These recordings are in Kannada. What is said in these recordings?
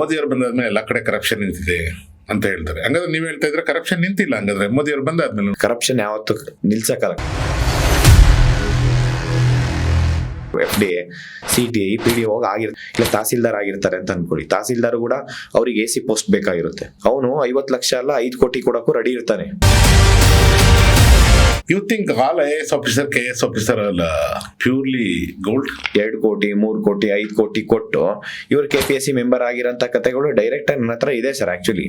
ಮೋದಿಯವರು ಬಂದಾದ್ಮೇಲೆ ಎಲ್ಲ ಕಡೆ ಕರಪ್ಷನ್ ನಿಂತಿದೆ ಅಂತ ಹೇಳ್ತಾರೆ. ಹಂಗಾದ್ರೆ ನೀವ್ ಹೇಳ್ತಾ ಇದ್ರೆ ಕರಪ್ಷನ್ ನಿಂತಿಲ್ಲ, ಹಂಗಾದ್ರೆ ಮೋದಿಯವರು ಬಂದಾದ್ಮೇಲೆ ಕರಪ್ಷನ್ ಯಾವತ್ತು ನಿಲ್ಸಕ್ಕಲ್ಲ. FDA, CTI, PDO ಆಗಿರ್ತಾರೆ, ಇಲ್ಲ ತಹಸೀಲ್ದಾರ್ ಆಗಿರ್ತಾರೆ ಅಂತ ಅನ್ಕೊಳ್ಳಿ. ತಹಸೀಲ್ದಾರ್ ಕೂಡ ಅವ್ರಿಗೆ AC ಪೋಸ್ಟ್ ಬೇಕಾಗಿರುತ್ತೆ. ಅವನು 50 ಲಕ್ಷ ಅಲ್ಲ 5 ಕೋಟಿ ಕೊಡಕ್ಕೂ ರೆಡಿ ಇರ್ತಾನೆ. You think all IAS officer KS officer ಅಲ್ಲ ಪ್ಯೂರ್ಲಿ ಗೋಲ್ಡ್? 2 ಕೋಟಿ 3 ಕೋಟಿ 5 ಕೋಟಿ ಕೊಟ್ಟು ಇವ್ರು KPSC ಮೆಂಬರ್ ಆಗಿರೋಂಥ ಕಥೆಗಳು ಡೈರೆಕ್ಟ್ ಆಗಿ ನನ್ನ ಹತ್ರ ಇದೆ ಸರ್. ಆಕ್ಚುಲಿ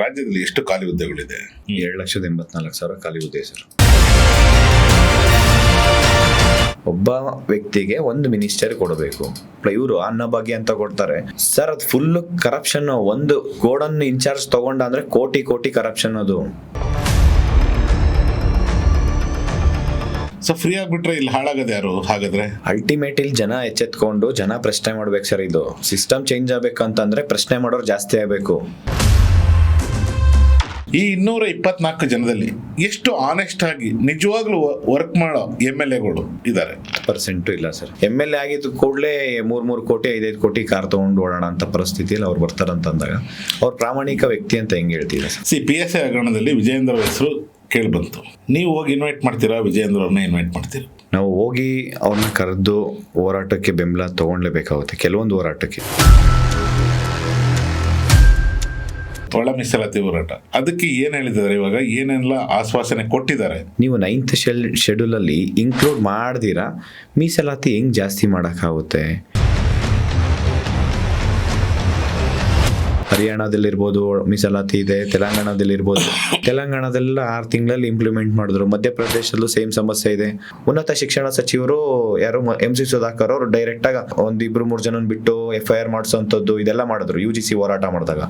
ರಾಜ್ಯದಲ್ಲಿ ಎಷ್ಟು ಖಾಲಿ ಹುದ್ದೆಗಳಿದೆ? 7,84,000 ಖಾಲಿ ಹುದ್ದೆ ಸರ್. ಒಬ್ಬ ವ್ಯಕ್ತಿಗೆ 1 ಮಿನಿಸ್ಟರ್ ಕೊಡಬೇಕು. ಇವರು ಅನ್ನಭಾಗ್ಯ ಅಂತ ಕೊಡ್ತಾರೆ ಸರ್. ಅದು ಫುಲ್ ಕರಪ್ಷನ್. ಒಂದು ಗೋಡನ್ ಇನ್ಚಾರ್ಜ್ ತಗೊಂಡ ಅಂದ್ರೆ ಕೋಟಿ ಕೋಟಿ ಕರಪ್ಷನ್. ಅದು ಸೊ ಫ್ರೀ ಆಗ್ಬಿಟ್ರೆ ಇಲ್ಲಿ ಹಾಳಾಗದ ಯಾರು? ಹಾಗಾದ್ರೆ ಅಲ್ಟಿಮೇಟ್ ಇಲ್ಲಿ ಜನ ಎಚ್ಚೆತ್ಕೊಂಡು ಜನ ಪ್ರಶ್ನೆ ಮಾಡ್ಬೇಕು ಸರ್. ಇದು ಸಿಸ್ಟಮ್ ಚೇಂಜ್ ಆಗ್ಬೇಕಂತಂದ್ರೆ ಪ್ರಶ್ನೆ ಮಾಡೋರು ಜಾಸ್ತಿ ಆಗ್ಬೇಕು. ಈ 224 ಜನದಲ್ಲಿ ಎಷ್ಟು ಆನೆಸ್ಟ್ ಆಗಿ ನಿಜವಾಗ್ಲೂ ವರ್ಕ್ ಮಾಡೋ MLAಗಳು ಇದ್ದಾರೆ? % ಇಲ್ಲ ಸರ್. MLA ಆಗಿದ್ದು ಕೂಡಲೇ 3 ಕೋಟಿ 5 ಕೋಟಿ ಕಾರ್ ತಗೊಂಡು ಓಡೋಣ ಅಂತ ಪರಿಸ್ಥಿತಿಯಲ್ಲಿ ಅವ್ರು ಬರ್ತಾರಂತಂದಾಗ ಅವ್ರ ಪ್ರಾಮಾಣಿಕ ವ್ಯಕ್ತಿ ಅಂತ ಹೆಂಗ್ ಹೇಳ್ತೀರಾ ಸರ್? PSI ಹಗರಣದಲ್ಲಿ ವಿಜಯೇಂದ್ರ ಹೆಸರು ಕೇಳಿ ಬಂತು. ನೀವು ಹೋಗಿ ಇನ್ವೈಟ್ ಮಾಡ್ತೀರಾ? ವಿಜಯೇಂದ್ರ ಅವ್ರನ್ನ ಇನ್ವೈಟ್ ಮಾಡ್ತೀರಾ? ನಾವು ಹೋಗಿ ಅವ್ರನ್ನ ಕರೆದು ಹೋರಾಟಕ್ಕೆ ಬೆಂಬಲ ತಗೊಂಡ್ಲೇಬೇಕಾಗುತ್ತೆ. ಕೆಲವೊಂದು ಹೋರಾಟಕ್ಕೆ ಒಳ ಮೀಸಲಾತಿ ಹೋರಾಟ ಅದಕ್ಕೆ ಏನ್ ಹೇಳಿದ್ದಾರೆ? ಇವಾಗ ಏನೆಲ್ಲ ಆಶ್ವಾಸನೆ ಕೊಟ್ಟಿದ್ದಾರೆ? ನೀವು 9th ಶೆಡ್ಯೂಲ್ ಅಲ್ಲಿ ಇನ್ಕ್ಲೂಡ್ ಮಾಡ್ದಿರಾ ಮೀಸಲಾತಿ ಹೆಂಗ್ ಜಾಸ್ತಿ ಮಾಡಕ್ಕಾಗುತ್ತೆ? ಹರಿಯಾಣದಲ್ಲಿರ್ಬೋದು ಮೀಸಲಾತಿ ಇದೆ, ತೆಲಂಗಾಣದಲ್ಲಿರ್ಬೋದು. ತೆಲಂಗಾಣದಲ್ಲ 6 ತಿಂಗಳಲ್ಲಿ ಇಂಪ್ಲಿಮೆಂಟ್ ಮಾಡಿದ್ರು. ಮಧ್ಯಪ್ರದೇಶದಲ್ಲೂ ಸೇಮ್ ಸಮಸ್ಯೆ ಇದೆ. ಉನ್ನತ ಶಿಕ್ಷಣ ಸಚಿವರು ಯಾರು MC ಸುಧಾಕರ್ ಅವರು ಡೈರೆಕ್ಟ್ ಆಗಿ 1-2-3 ಜನ ಬಿಟ್ಟು FIR ಮಾಡಿಸೋಂಥದ್ದು ಇದೆಲ್ಲ ಮಾಡಿದ್ರು UGC ಹೋರಾಟ ಮಾಡಿದಾಗ.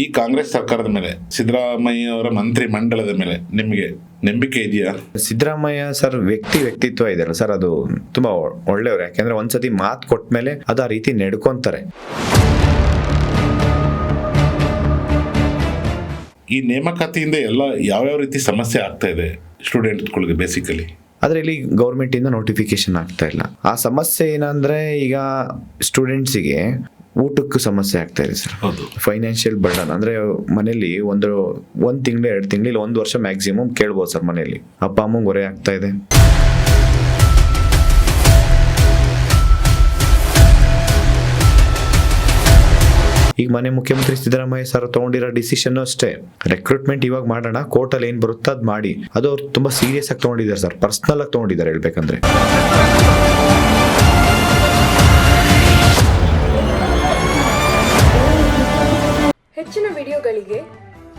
ಈ ಕಾಂಗ್ರೆಸ್ ಸರ್ಕಾರದ ಮೇಲೆ, ಸಿದ್ದರಾಮಯ್ಯ ಅವರ ಮಂತ್ರಿ ಮಂಡಲದ ಮೇಲೆ ನಿಮಗೆ ನಂಬಿಕೆ ಇದೆಯಾ? ಸಿದ್ದರಾಮಯ್ಯ ಸರ್ ವ್ಯಕ್ತಿತ್ವ ಇದೆಯಲ್ಲ ಸರ್, ಅದು ತುಂಬಾ ಒಳ್ಳೆಯವರು. ಯಾಕೆಂದ್ರೆ ಒಂದ್ಸತಿ ಮಾತು ಕೊಟ್ಟ ಮೇಲೆ ಅದು ಆ ರೀತಿ ನಡ್ಕೊಂತಾರೆ. ಈ ನೇಮಕಾತಿಯಿಂದ ಎಲ್ಲ ಯಾವ್ಯಾವ ರೀತಿ ಸಮಸ್ಯೆ ಆಗ್ತಾ ಇದೆ ಸ್ಟೂಡೆಂಟ್ಗಳಿಗೆ ಬೇಸಿಕಲಿ? ಆದ್ರೆ ಇಲ್ಲಿ ಗೌರ್ಮೆಂಟ್ ಇಂದ ನೋಟಿಫಿಕೇಶನ್ ಆಗ್ತಾ ಇಲ್ಲ. ಆ ಸಮಸ್ಯೆ ಏನಂದ್ರೆ ಈಗ ಸ್ಟೂಡೆಂಟ್ಸಿಗೆ ಊಟಕ್ಕೂ ಸಮಸ್ಯೆ ಆಗ್ತಾ ಇದೆ ಸರ್. ಫೈನಾನ್ಷಿಯಲ್ ಬರ್ಡನ್ ಅಂದ್ರೆ ಮನೇಲಿ ಒಂದು ತಿಂಗಳು 2 ತಿಂಗಳು 1 ವರ್ಷ ಮ್ಯಾಕ್ಸಿಮಮ್ ಕೇಳ್ಬೋದು ಸರ್. ಮನೆಯಲ್ಲಿ ಅಪ್ಪ ಅಮ್ಮಂಗೆ ಹೊರೆ ಆಗ್ತಾ ಇದೆ. ಈಗ ಮನೆ ಮುಖ್ಯಮಂತ್ರಿ ಸಿದ್ದರಾಮಯ್ಯ ಸರ್ ತಗೊಂಡಿರೋ ಡಿಸಿಷನ್ ಅಷ್ಟೇ, ರೆಕ್ರೂಟ್ಮೆಂಟ್ ಇವಾಗ ಮಾಡೋಣ, ಕೋರ್ಟಲ್ಲಿ ಏನ್ ಬರುತ್ತೋ ಅದ್ ಮಾಡಿ. ಅದು ಅವ್ರು ತುಂಬಾ ಸೀರಿಯಸ್ ಆಗಿ ತಗೊಂಡಿದ್ದಾರೆ ಸರ್, ಪರ್ಸನಲ್ ಆಗಿ ತಗೊಂಡಿದ್ದಾರೆ ಹೇಳ್ಬೇಕಂದ್ರೆ. ಹೆಚ್ಚಿನ ವಿಡಿಯೋಗಳಿಗೆ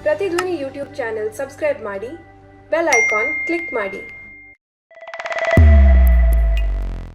ಪ್ರತಿಧ್ವನಿ ಯೂಟ್ಯೂಬ್ ಚಾನೆಲ್ ಸಬ್ಸ್ಕ್ರೈಬ್ ಮಾಡಿ, ಬೆಲ್ ಐಕಾನ್ ಕ್ಲಿಕ್ ಮಾಡಿ.